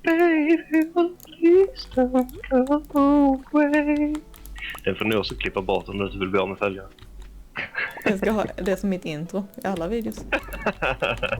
Baby, please don't go away. Den får ni också klippa bort om du inte vill bli av med följare. Jag ska ha det som mitt intro i alla videos.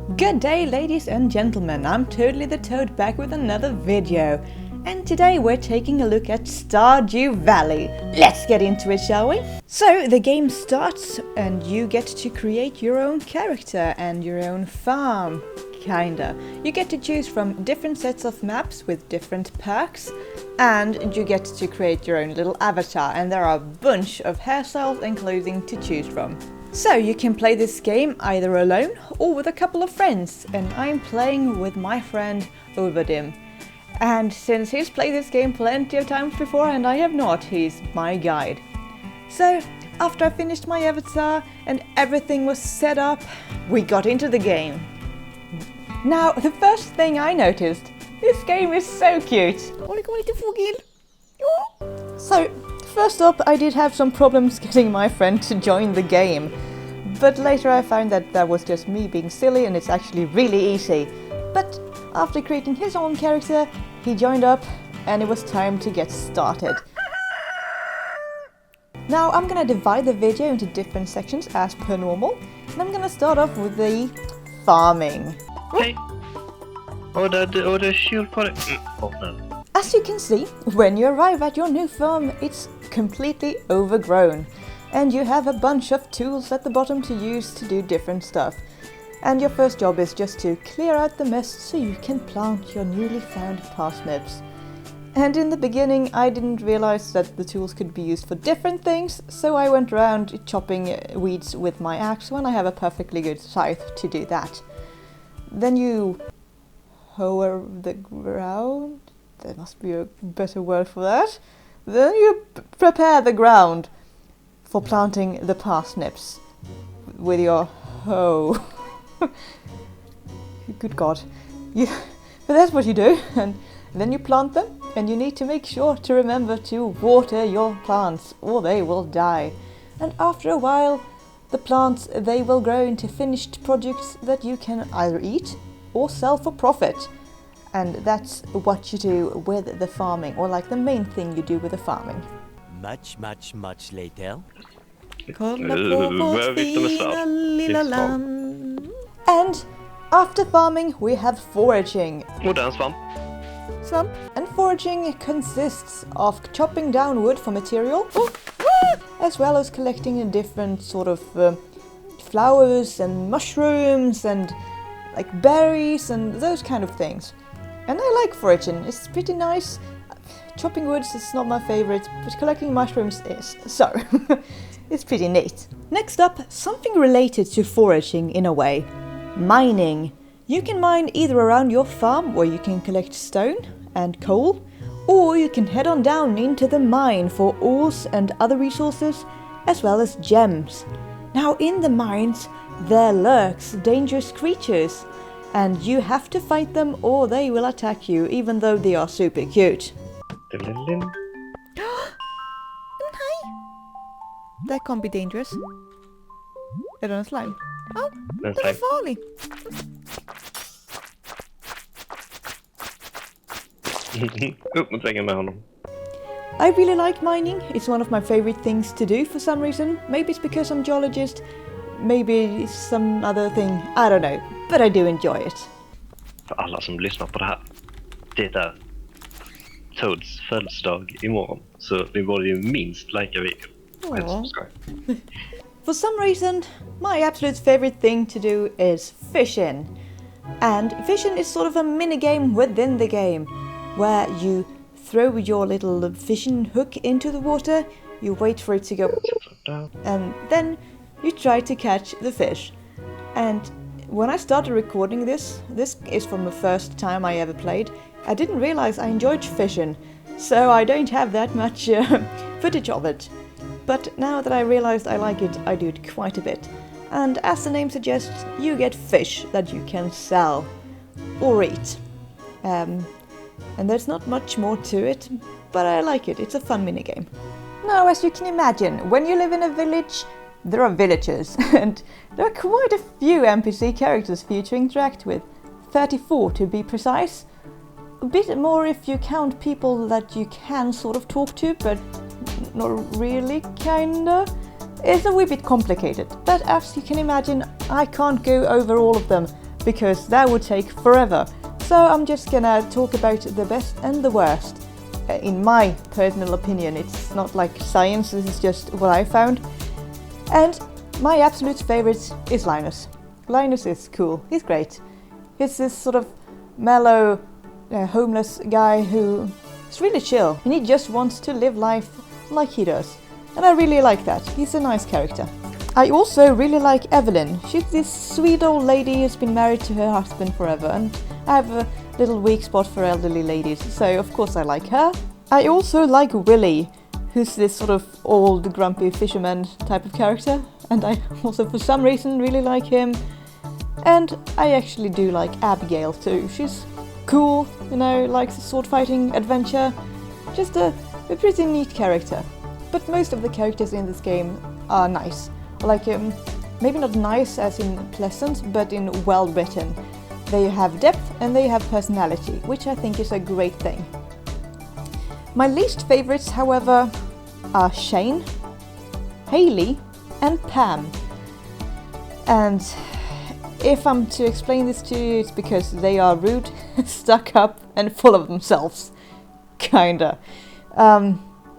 Good day, ladies and gentlemen. I'm Toadally the Toad back with another video. And today we're taking a look at Stardew Valley. Let's get into it, shall we? So the game starts and you get to create your own character and your own farm. Kinda. You get to choose from different sets of maps with different perks, and you get to create your own little avatar, and there are a bunch of hairstyles and clothing to choose from. So you can play this game either alone or with a couple of friends, and I'm playing with my friend Overdim. And since he's played this game plenty of times before and I have not, he's my guide. So after I finished my avatar and everything was set up, we got into the game. Now, the first thing I noticed, this game is so cute. So, first up, I did have some problems getting my friend to join the game. But later I found that was just me being silly and it's actually really easy. But after creating his own character, he joined up and it was time to get started. Now, I'm gonna divide the video into different sections as per normal. And I'm gonna start off with the farming. Hej! Och det kjol på det. No. As you can see, when you arrive at your new farm, it's completely overgrown. And you have a bunch of tools at the bottom to use to do different stuff. And your first job is just to clear out the mess so you can plant your newly found parsnips. And in the beginning I didn't realize that the tools could be used for different things, so I went around chopping weeds with my axe when I have a perfectly good scythe to do that. Then you hoe the ground. There must be a better word for that. Then you prepare the ground for planting the parsnips with your hoe. Good God. But that's what you do. And then you plant them, and you need to make sure to remember to water your plants or they will die. And after a while, the plants, they will grow into finished products that you can either eat or sell for profit. And that's what you do with the farming, or like the main thing you do with the farming. Much later. Kolla på vårt fina lilla land. And after farming we have foraging. Modern svamp. And foraging consists of chopping down wood for material, as well as collecting different sort of flowers and mushrooms and like berries and those kind of things. And I like foraging, it's pretty nice. Chopping woods is not my favorite, but collecting mushrooms is, so it's pretty neat. Next up, something related to foraging in a way. Mining. You can mine either around your farm where you can collect stone and coal, or you can head on down into the mine for ores and other resources, as well as gems. Now in the mines there lurks dangerous creatures, and you have to fight them or they will attack you, even though they are super cute. That can't be dangerous. Är det en slime? Ja, den är farlig. Upp mot väggen med honom. I really like mining. It's one of my favorite things to do for some reason. Maybe it's because I'm a geologist. Maybe it's some other thing. I don't know. But I do enjoy it. För alla som lyssnar på det här. Det är Toads födelsedag imorgon. Så ni borde ju minst likea videon. For some reason, my absolute favorite thing to do is fishing. And fishing is sort of a mini-game within the game, where you throw your little fishing hook into the water, you wait for it to go, and then you try to catch the fish. And when I started recording this is from the first time I ever played, I didn't realize I enjoyed fishing, so I don't have that much footage of it. But now that I realized I like it, I do it quite a bit. And as the name suggests, you get fish that you can sell or eat. And there's not much more to it, but I like it. It's a fun minigame. Now, as you can imagine, when you live in a village, there are villagers, and there are quite a few NPC characters for you to interact with. 34 to be precise. a bit more if you count people that you can sort of talk to, but not really, kinda. It's a wee bit complicated, but as you can imagine, I can't go over all of them because that would take forever. So I'm just gonna talk about the best and the worst. In my personal opinion, it's not like science, this is just what I found. And my absolute favorite is Linus. Linus is cool, he's great. He's this sort of mellow, homeless guy who is really chill, and he just wants to live life like he does. And I really like that, he's a nice character. I also really like Evelyn. She's this sweet old lady who's been married to her husband forever, and I have a little weak spot for elderly ladies, so of course I like her. I also like Willy, who's this sort of old grumpy fisherman type of character, and I also for some reason really like him. And I actually do like Abigail too. She's cool, you know, likes sword fighting, adventure, just a pretty neat character. But most of the characters in this game are nice. Like, maybe not nice as in pleasant, but in well written. They have depth and they have personality, which I think is a great thing. My least favorites, however, are Shane, Haley, and Pam. And if I'm to explain this to you, it's because they are rude, stuck up, and full of themselves. Kinda.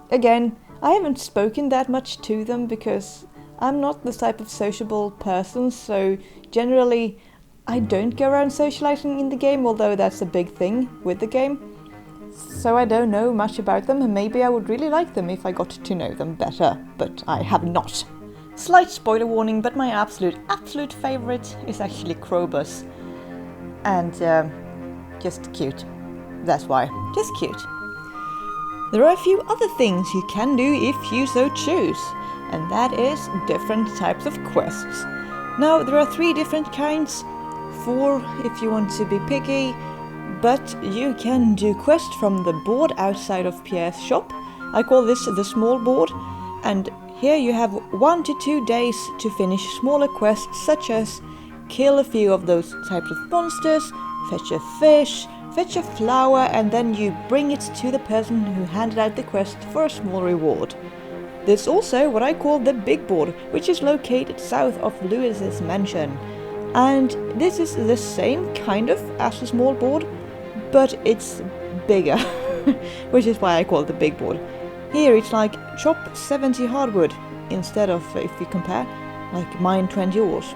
Again, I haven't spoken that much to them because I'm not the type of sociable person, so generally I don't go around socializing in the game, although that's a big thing with the game. So I don't know much about them, and maybe I would really like them if I got to know them better, but I have not. Slight spoiler warning, but my absolute favorite is actually Krobus. And just cute. That's why. Just cute. There are a few other things you can do if you so choose, and that is different types of quests. Now, there are 3 different kinds, 4 if you want to be picky, but you can do quests from the board outside of Pierre's shop. I call this the small board, and here you have 1 to 2 days to finish smaller quests such as kill a few of those types of monsters, fetch a fish, fetch a flower, and then you bring it to the person who handed out the quest for a small reward. There's also what I call the big board, which is located south of Lewis's mansion. And this is the same kind of as the small board, but it's bigger, which is why I call it the big board. Here it's like chop 70 hardwood, instead of, if you compare, like mine 20 yours.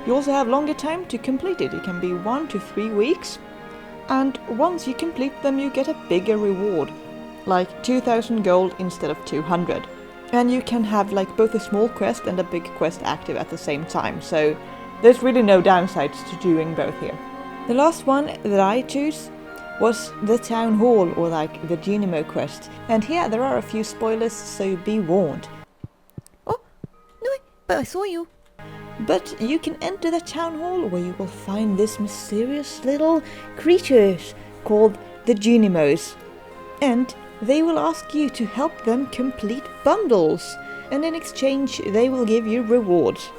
You also have longer time to complete it, it can be 1 to 3 weeks. And once you complete them you get a bigger reward, like 2000 gold instead of 200. And you can have like both a small quest and a big quest active at the same time, so there's really no downsides to doing both here. The last one that I choose was the town hall, or like the Genimo quest. And here there are a few spoilers, so be warned. Oh, no, but I saw you. But you can enter the town hall where you will find this mysterious little creatures called the Genimos. And they will ask you to help them complete bundles. And in exchange they will give you rewards.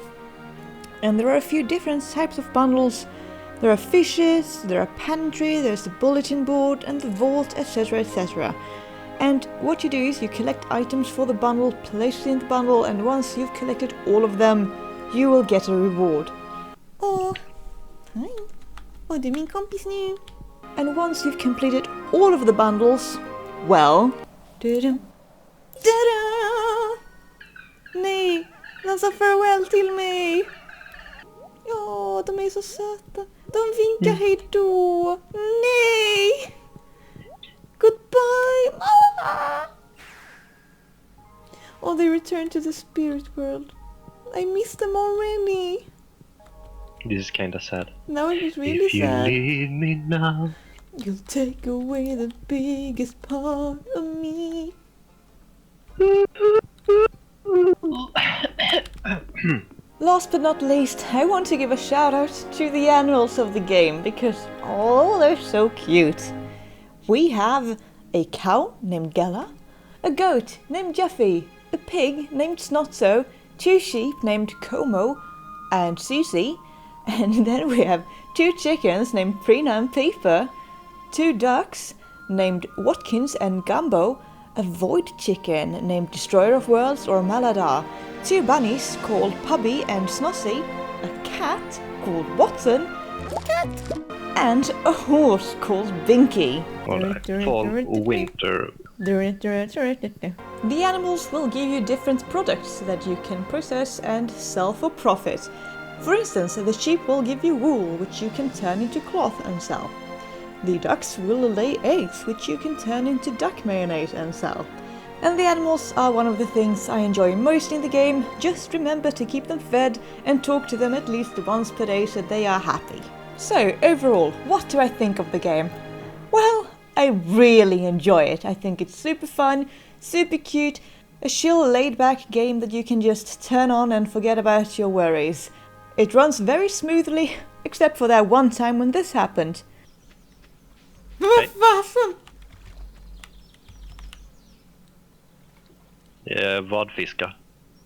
And there are a few different types of bundles. There are fishes, there are pantry, there's the bulletin board and the vault, etc, etc. And what you do is you collect items for the bundle, place it in the bundle, and once you've collected all of them, you will get a reward. Åh, hej. Och du är min kompis nu. And once you've completed all of the bundles, well... Tada! Nej, de sa farewell till mig. Ja, de är så söta. De vinkar hej då. Nej! Goodbye, mama! Oh, they return to the spirit world. I miss them already. This is kinda sad. Now it was really If you sad. leave me now. You'll take away the biggest part of me. Last but not least, I want to give a shout out to the animals of the game because, oh, they're so cute. We have a cow named Gala, a goat named Jeffy, a pig named Snotso, 2 sheep named Como and Susie, and then we have 2 chickens named Prina and Peeper, 2 ducks named Watkins and Gumbo, a void chicken named Destroyer of Worlds or Maladar, 2 bunnies called Pubby and Snossy, a cat called Watson, and a horse called Binky. Fall, winter. The animals will give you different products that you can process and sell for profit. For instance, the sheep will give you wool, which you can turn into cloth and sell. The ducks will lay eggs, which you can turn into duck mayonnaise and sell. And the animals are one of the things I enjoy most in the game. Just remember to keep them fed and talk to them at least once per day so they are happy. So, overall, what do I think of the game? Well, I really enjoy it. I think it's super fun, super cute, a chill, laid-back game that you can just turn on and forget about your worries. It runs very smoothly, except for that one time when this happened. Varför? Vad fiska?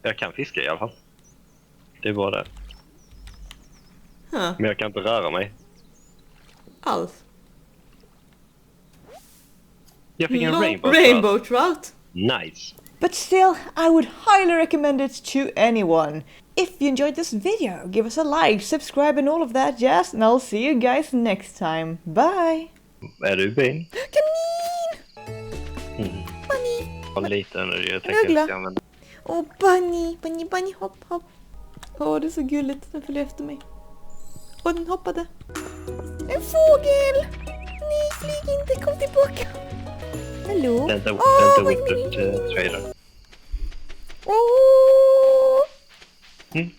Jag kan fiska i alla fall. Det är bara det. Men jag kan inte röra mig. Alls. Jag fick en rainbow trout. Nice. But still, I would highly recommend it to anyone. If you enjoyed this video, give us a like, subscribe and all of that jazz, and I'll see you guys next time. Bye! Är du bin? Kanin! Bunny! Var liten och jag tänker att jag ska använda. Åh, bunny, hopp. Åh, det är så gulligt, den följer efter mig. Och den hoppade. En fågel! Nej, flyg inte, kom tillbaka. Hallå? Vänta, trader. Åh! Mm.